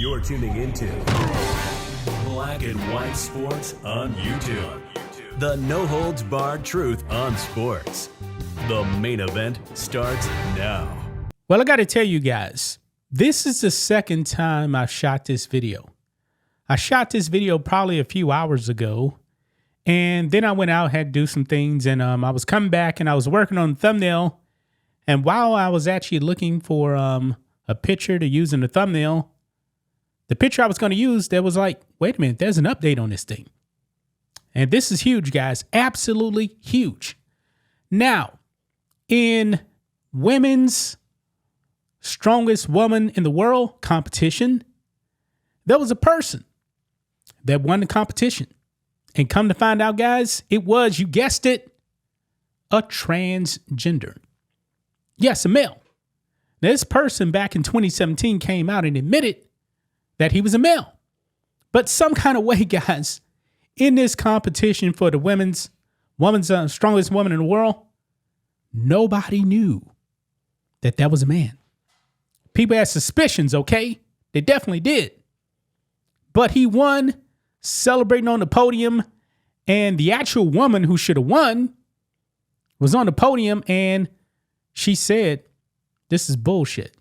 You're tuning into Black and White Sports on YouTube. The no-holds-barred truth on sports. The main event starts now. Well, I got to tell you guys, this is the second time I've shot this video. I shot this video probably a few hours ago, and then I went out, had to do some things, and I was coming back, and I was working on the thumbnail, and while I was actually looking for a picture to use in the thumbnail, the picture I was going to use, there was like, wait a minute, there's an update on this thing. And this is huge, guys. Absolutely huge. Now, in women's strongest woman in the world competition, there was a person that won the competition. And come to find out, guys, it was, you guessed it, a transgender. Yes, a male. Now, this person back in 2017 came out and admitted that he was a male. But some kind of way, guys, in this competition for the women's strongest woman in the world, nobody knew that that was a man. People had suspicions, okay? They definitely did. But he won, celebrating on the podium, and the actual woman who should have won was on the podium, and she said, "This is bullshit."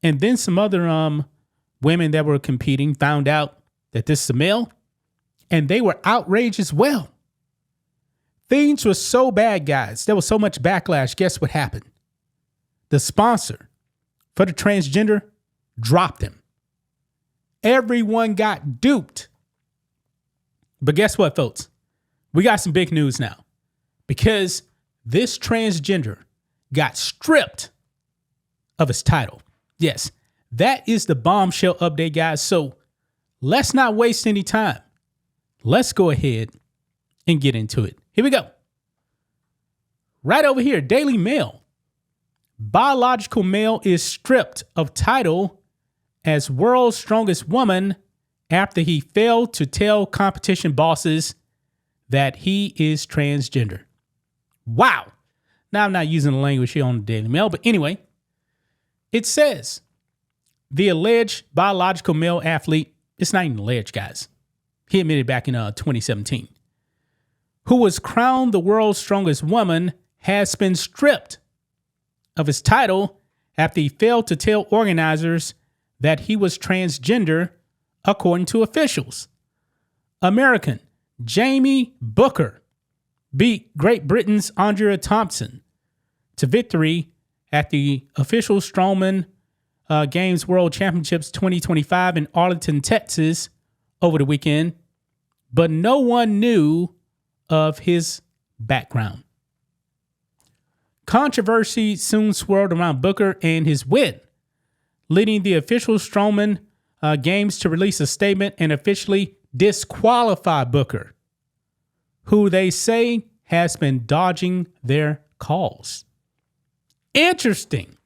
And then some other women that were competing found out that this is a male, and they were outraged as well. Things were so bad, guys. There was so much backlash. Guess what happened? The sponsor for the transgender dropped him. Everyone got duped. But guess what, folks? We got some big news now, because this transgender got stripped of his title. Yes, that is the bombshell update, guys. So let's not waste any time. Let's go ahead and get into it. Here we go. Right over here, Daily Mail. Biological male is stripped of title as world's strongest woman after he failed to tell competition bosses that he is transgender. Wow. Now, I'm not using the language here on the Daily Mail, but anyway, it says the alleged biological male athlete, it's not even alleged, guys. He admitted back in 2017, who was crowned the world's strongest woman, has been stripped of his title after he failed to tell organizers that he was transgender, according to officials. American Jamie Booker beat Great Britain's Andrea Thompson to victory at the official Strongman Games World Championships 2025 in Arlington, Texas over the weekend, but no one knew of his background. Controversy soon swirled around Booker and his win, leading the official Strongman Games to release a statement and officially disqualify Booker, who they say has been dodging their calls. Interesting.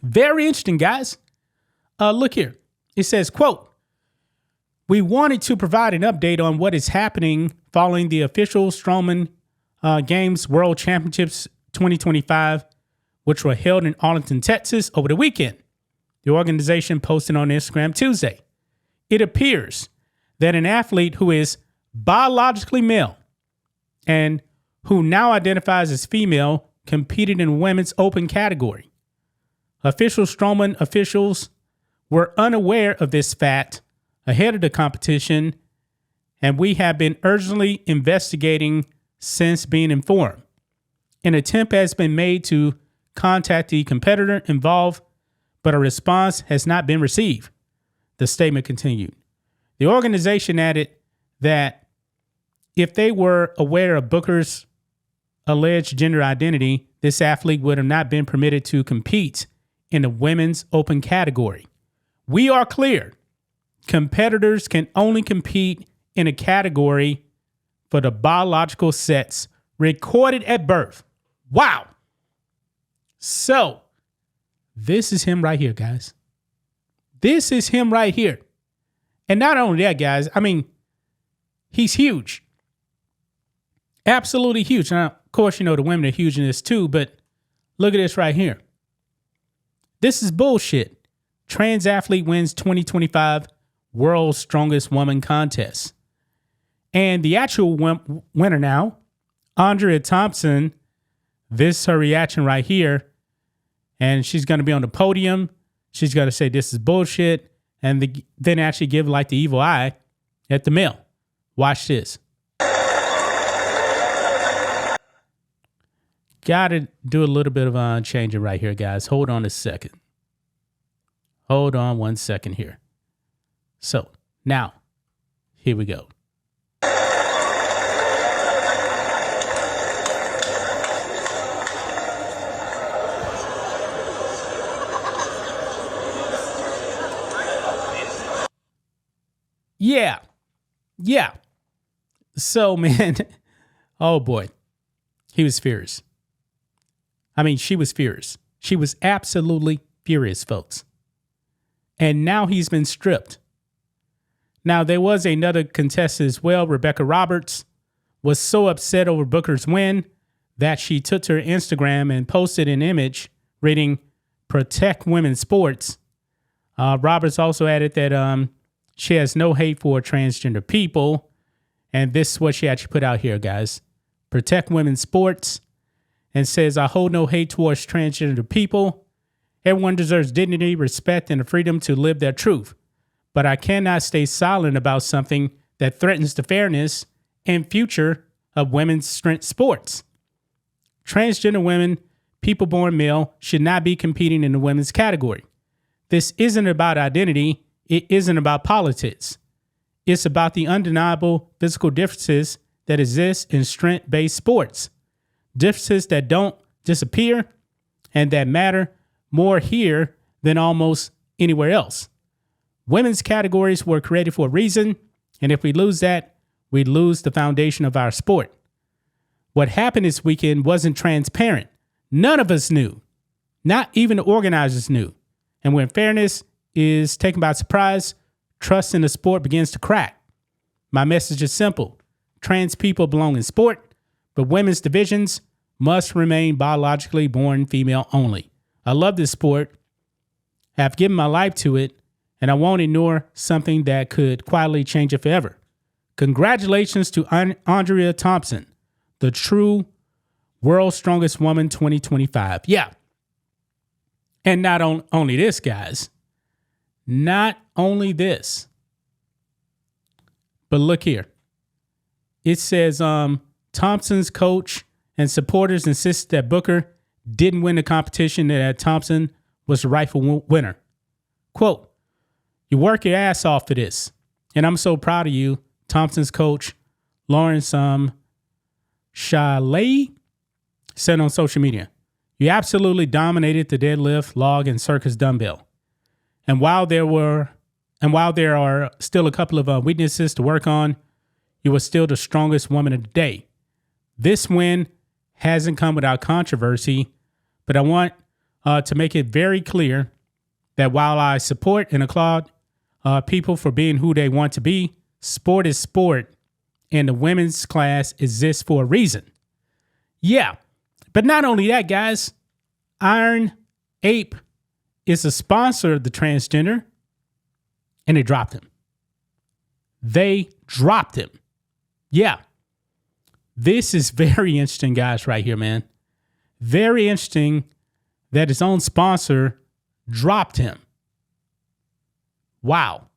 Very interesting, guys. Look here. It says, quote, "We wanted to provide an update on what is happening following the official Strongman Games World Championships 2025, which were held in Arlington, Texas over the weekend." The organization posted on Instagram Tuesday. It appears that an athlete who is biologically male and who now identifies as female competed in women's open category. Official Strongman officials were unaware of this fact ahead of the competition, and we have been urgently investigating since being informed. An attempt has been made to contact the competitor involved, but a response has not been received, the statement continued. The organization added that if they were aware of Booker's alleged gender identity, this athlete would have not been permitted to compete in the women's open category. We are clear. Competitors can only compete in a category for the biological sex recorded at birth. Wow. So, this is him right here, guys. This is him right here. And not only that, guys, I mean, he's huge. Absolutely huge. Now, of course, you know, the women are huge in this too, but look at this right here. This is bullshit. Trans athlete wins 2025 World's Strongest Woman contest. And the actual winner now, Andrea Thompson, this is her reaction right here. And she's going to be on the podium. She's going to say this is bullshit. And then actually give like the evil eye at the male. Watch this. Got to do a little bit of changing right here, guys. Hold on a second. Hold on 1 second here. So now, here we go. Yeah. So, man, oh boy, he was furious. I mean, she was furious. She was absolutely furious, folks. And now he's been stripped. Now, there was another contestant as well, Rebecca Roberts, was so upset over Booker's win that she took to her Instagram and posted an image reading, "Protect women's sports." Roberts also added that she has no hate for transgender people. And this is what she actually put out here, guys. "Protect women's sports," and says, "I hold no hate towards transgender people. Everyone deserves dignity, respect, and the freedom to live their truth. But I cannot stay silent about something that threatens the fairness and future of women's strength sports. Transgender women, people born male, should not be competing in the women's category. This isn't about identity. It isn't about politics. It's about the undeniable physical differences that exist in strength-based sports. Differences that don't disappear and that matter more here than almost anywhere else. Women's categories were created for a reason, and if we lose that, we lose the foundation of our sport. What happened this weekend wasn't transparent. None of us knew. Not even the organizers knew. And when fairness is taken by surprise, trust in the sport begins to crack. My message is simple. Trans people belong in sport, but women's divisions must remain biologically born female only. I love this sport. I've given my life to it, and I won't ignore something that could quietly change it forever. Congratulations to Andrea Thompson, the true World's Strongest Woman 2025. Yeah. And not only this, guys. Not only this. But look here. It says Thompson's coach and supporters insist that Booker didn't win the competition and that Thompson was the rightful winner. Quote, "You work your ass off for this, and I'm so proud of you," Thompson's coach, Lawrence Chalet, said on social media. "You absolutely dominated the deadlift, log, and circus dumbbell. And while there are still a couple of weaknesses to work on, you were still the strongest woman of the day. This win hasn't come without controversy, but I want to make it very clear that while I support and applaud people for being who they want to be, sport is sport, and the women's class exists for a reason." Yeah, but not only that, guys. Iron Ape is a sponsor of the Transgender, and they dropped him. They dropped him. Yeah. This is very interesting, guys, right here, man. Very interesting that his own sponsor dropped him. Wow.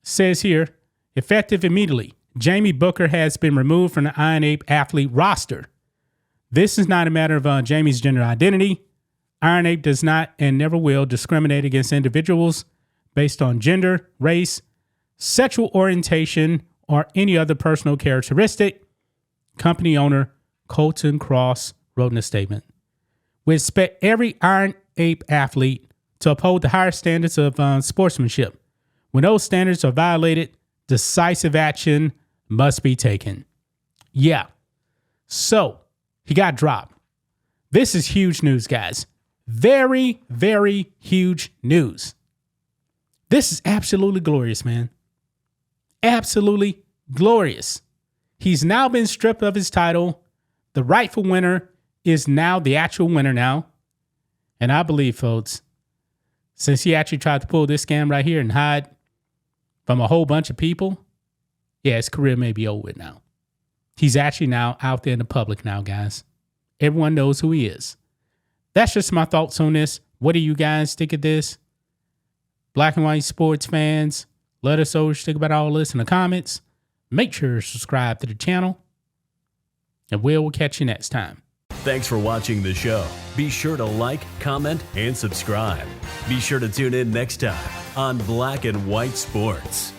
Says here, effective immediately, Jamie Booker has been removed from the Iron Ape athlete roster. This is not a matter of Jamie's gender identity. Iron Ape does not and never will discriminate against individuals based on gender, race, sexual orientation, or any other personal characteristic. Company owner Colton Cross wrote in a statement. "We expect every Iron Ape athlete to uphold the higher standards of sportsmanship. When those standards are violated, decisive action must be taken." Yeah. So he got dropped. This is huge news, guys. Very, very huge news. This is absolutely glorious, man. Absolutely glorious. He's now been stripped of his title. The rightful winner is now the actual winner now. And I believe, folks, since he actually tried to pull this scam right here and hide from a whole bunch of people, yeah, his career may be over now. He's actually now out there in the public now, guys. Everyone knows who he is. That's just my thoughts on this. What do you guys think of this? Black and white sports fans, let us know what you think about all this in the comments. Make sure to subscribe to the channel, and we'll catch you next time. Thanks for watching the show. Be sure to like, comment, and subscribe. Be sure to tune in next time on Black and White Sports.